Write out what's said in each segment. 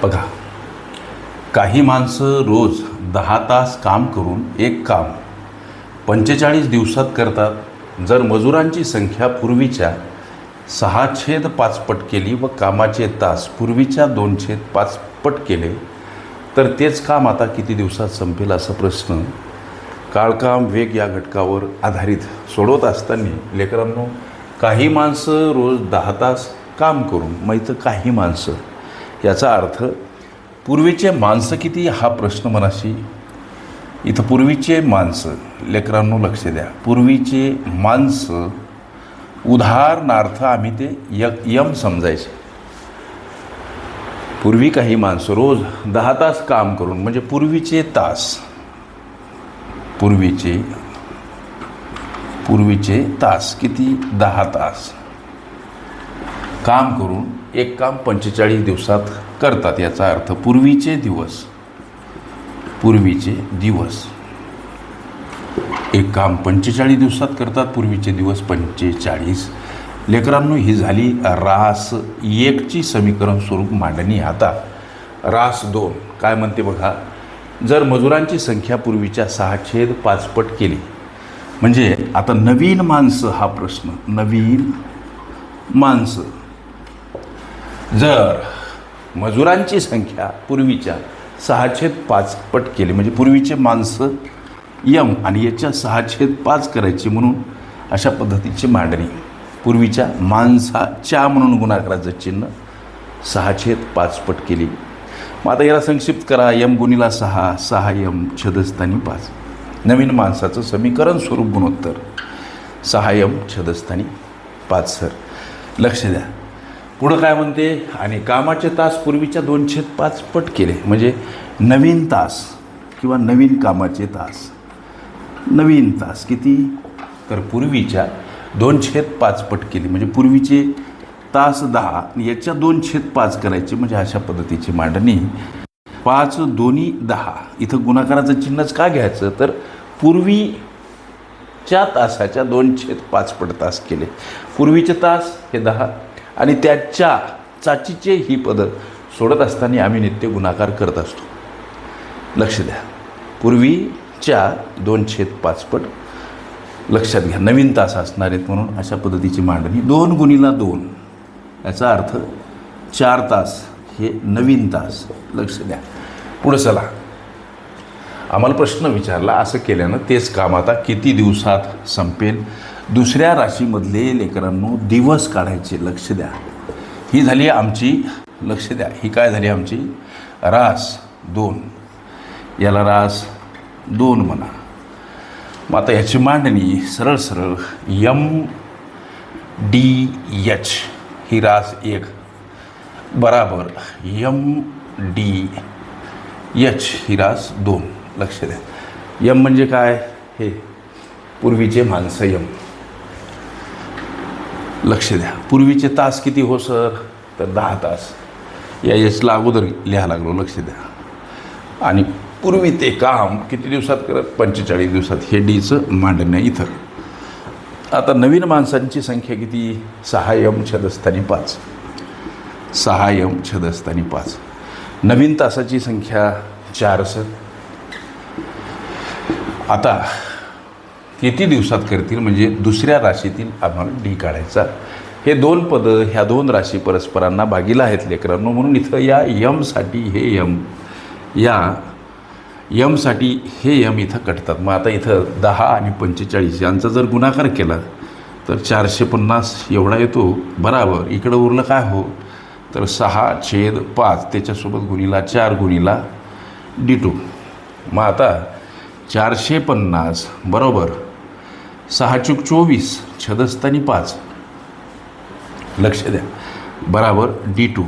बघा, काही माणसं रोज 10 तास काम करून एक काम 45 दिवसात करतात. जर मजुरांची संख्या पूर्वीच्या 6/5 पट केली व कामाचे तास पूर्वीच्या 2/5 पट केले तर तेच काम आता किती दिवसात संपेल असा प्रश्न काळकाम वेग या घटकावर आधारित सोडवत असताना लेकरांनो, काही माणसं रोज 10 तास काम करून, मग इथं काही माणसं याचा अर्थ पूर्वीचे माणसं किती हा प्रश्न मनाशी. इथं पूर्वीचे माणसं, लेकरांनो लक्ष द्या, पूर्वीचे माणसं उदाहरणार्थ आम्ही ते यम समजायचे. पूर्वी काही माणसं रोज 10 तास काम करून, म्हणजे पूर्वीचे तास, पूर्वीचे तास किती, 10 तास काम करून एक काम 45 दिवसात करतात. याचा अर्थ पूर्वीचे दिवस एक काम 45 दिवसात करतात, पूर्वीचे दिवस 45. लेकरांनो, ही झाली रास 1ची समीकरण स्वरूप मांडणी. आता रास 2 काय म्हणते बघा. जर मजुरांची संख्या पूर्वीच्या 6/5 पट केली, म्हणजे आता नवीन माणसं हा प्रश्न, नवीन माणसं जर मजुरांची संख्या पूर्वीच्या 6/5 पट केली, म्हणजे पूर्वीचे माणसं यम आणि याच्या 6/5 करायची म्हणून अशा पद्धतीची मांडणी. पूर्वीच्या माणसाच्या म्हणून गुणाकाराचं चिन्ह 6/5 पट केली. मग आता याला संक्षिप्त करा. M गुणिला 6, 6 M छदस्थानी 5. नवीन माणसाचं समीकरण स्वरूप गुणोत्तर 6 यम छदस्थानी 5. सर लक्ष द्या, पुढं काय म्हणते. आणि कामाचे तास पूर्वीच्या 2/5 पट केले, म्हणजे नवीन तास किंवा नवीन कामाचे तास. नवीन तास किती, तर पूर्वीच्या 2/5 पट केली, म्हणजे पूर्वीचे तास 10 याच्या 2/5 करायचे, म्हणजे अशा पद्धतीची मांडणी. 5 दोन्ही 10. इथं गुणाकाराचं चिन्हच का घ्यायचं, तर पूर्वीच्या तासाच्या 2/5 पट तास केले. पूर्वीचे तास हे 10 आणि त्याच्या चाचीचे ही पदं सोडत असताना आम्ही नित्य गुणाकार करत असतो. लक्ष द्या, पूर्वीच्या 2/5 पट लक्षात घ्या, नवीन तास असणार आहेत म्हणून अशा पद्धतीची मांडणी. 2 गुणिला 2 याचा अर्थ 4 तास हे नवीन तास. लक्ष द्या, पुढं चला. आम्हाला प्रश्न विचारला, असं केल्यानं तेच काम आता किती दिवसात संपेल. दुसऱ्या राशीमधले लेकरांनो दिवस काढायचे. लक्ष द्या, ही झाली आमची, लक्ष द्या, ही काय झाली आमची रास 2. याला रास 2 म्हणा. मग आता याची मांडणी सरळ सरळ MDH ही रास 1 बराबर MDH ही रास 2. लक्ष द्या, यम म्हणजे काय, हे पूर्वीचे माणसं यम. लक्ष द्या, पूर्वीचे तास किती हो सर, तर 10 तास. या यशला अगोदर लिहा लागलो. लक्ष द्या, आणि पूर्वी ते काम किती दिवसात करत, 45 दिवसात. हे डीचं मांडणं इथं. आता नवीन माणसांची संख्या किती, 6 यम छदस्थानी 5. 6 यम छदस्थानी 5. नवीन तासाची संख्या 4 सर. आता किती दिवसात करतील, म्हणजे दुसऱ्या राशीतील आम्हाला डी काढायचा. हे 2 पदं ह्या 2 राशी परस्परांना भागीला आहेत लेकरांनो, म्हणून इथं या यमसाठी हे यम, या यमसाठी हे यम इथं कटतात. मग आता इथं 10 आणि 45 यांचा जर गुणाकार केला तर 450 एवढा येतो बराबर. इकडं उरलं काय हो, तर 6/5 त्याच्यासोबत गुणिला 4 गुणिला D2. मग आता 450 बरोबर 6×24 छदस्थानी 5. लक्ष द्या, बराबर D2.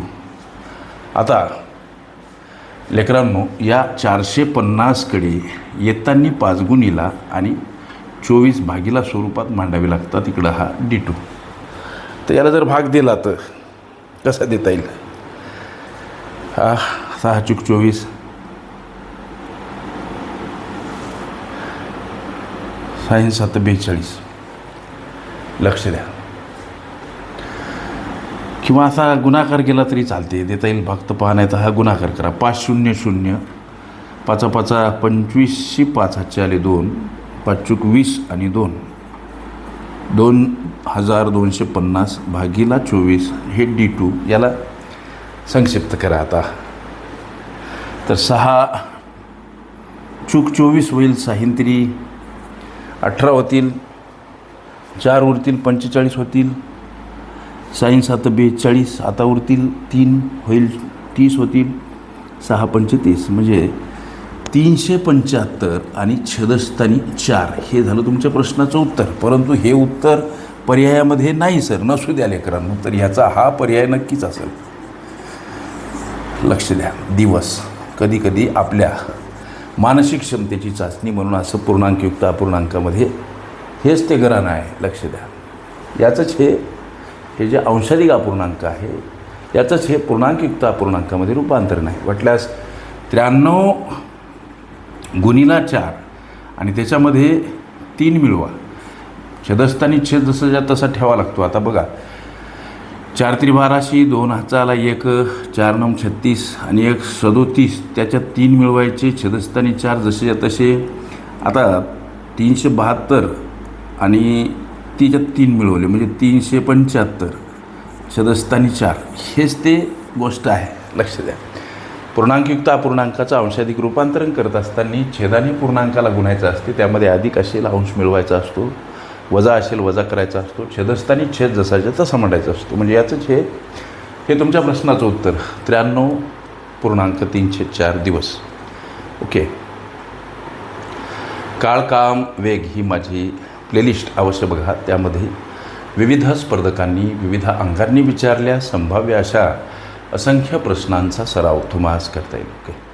आता लेकरांनो, या 450कडे येताना 5 गुणिला आणि 24 भागीला स्वरूपात मांडावे लागतात. इकडं हा D2. तर याला जर भाग दिला तर कसा देता येईल, हा 6×24 6×7 42. लक्ष द्या, किंवा असा गुणाकार केला तरी चालते, देता येईल. फक्त पाहण्याचा हा गुणाकार करा. 500 पाचा पाचा 25 5 हातचे आले 2, 5 20 आणि 2 2250 भागीला 24 हे D2. याला संक्षिप्त करा आता. तर 6 चूक 24 होईल, 6 18 होतील, 4 उरतील 45 होतील, 6 7 42 आता उरतील 3 होईल 30 होतील, 6 35 म्हणजे 375 आणि छेदस्थानी 4 हे झालं तुमच्या प्रश्नाचं उत्तर. परंतु हे उत्तर पर्यायामध्ये नाही सर, नसू द्या लेकरांनो. तर ह्याचा हा पर्याय नक्कीच असेल. लक्ष द्या. दिवस कधीकधी आपल्या मानसिक क्षमतेची चाचणी म्हणून असं पूर्णांकयुक्त अपूर्णांकामध्ये हेच ते घराणं आहे. लक्ष द्या. याचंच हे जे अंशाधिक अपूर्णांक आहे याचंच हे पूर्णांकयुक्त अपूर्णांकामध्ये रूपांतरण आहे. वाटल्यास 93 गुणिला 4 आणि त्याच्यामध्ये 3 मिळवा. छेदस्थानी छेद जसं तसा ठेवा लागतो. आता बघा 4 त्रि 12, 2 हातचा आला 1, 4 9 36 आणि 1 37. त्याच्यात 3 मिळवायचे. छेदस्थानी 4 जसे तसे. आता 372 आणि तिच्यात 3 मिळवले म्हणजे 375. छेदस्थानी 4 हेच ते गोष्ट आहे. लक्ष द्या. पूर्णांकयुक्त अपूर्णांकाचं अंशाधिक रूपांतरण करत असताना छेदाने पूर्णांकाला गुणायचं असते. त्यामध्ये अधिक असेल अंश मिळवायचा असतो, वजा असेल वजा करायचा असतो, छेदस्थानी छेद जसाच्या तसा मांडायचा असतो. म्हणजे याचंच हे तुमच्या प्रश्नाचं उत्तर. 93.304 दिवस. ओके. काळ काम वेग ही माझी प्लेलिस्ट अवश्य बघा. त्यामध्ये विविध स्पर्धकांनी विविध अंगांनी विचारल्या संभाव्य अशा असंख्य प्रश्नांचा सराव तुम्हाला करता येईल. ओके.